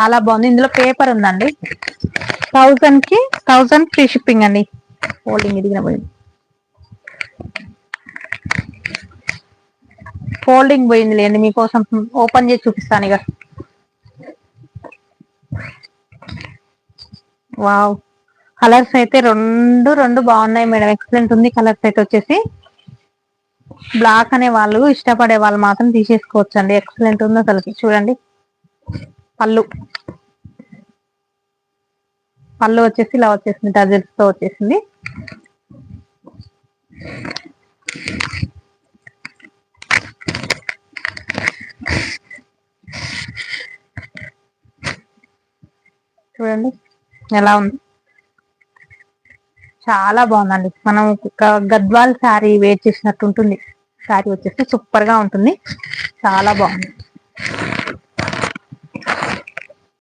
చాలా బాగుంది. ఇందులో పేపర్ ఉందండి. 1000 ఫ్రీ షిప్పింగ్ అండి. ఫోల్డింగ్ ఇది పోయింది, ఫోల్డింగ్ పోయింది లేండి. మీకోసం ఓపెన్ చేసి చూపిస్తాను ఇక. వావ్, కలర్స్ అయితే రెండు బాగున్నాయి మేడం. ఎక్సలెంట్ ఉంది. కలర్స్ అయితే వచ్చేసి బ్లాక్ అనే వాళ్ళు ఇష్టపడే వాళ్ళు మాత్రం తీసేసుకోవచ్చు అండి. ఎక్సలెంట్ ఉంది అసలుకి. చూడండి పళ్ళు, పళ్ళు వచ్చేసి ఇలా వచ్చేసింది, టజల్స్ తో వచ్చేసింది. చూడండి ఎలా ఉంది, చాలా బాగుందండి. మనం ఒక గద్వాల్ శారీ వేర్ చేసినట్టు ఉంటుంది. శారీ వచ్చేసి సూపర్ గా ఉంటుంది, చాలా బాగుంది.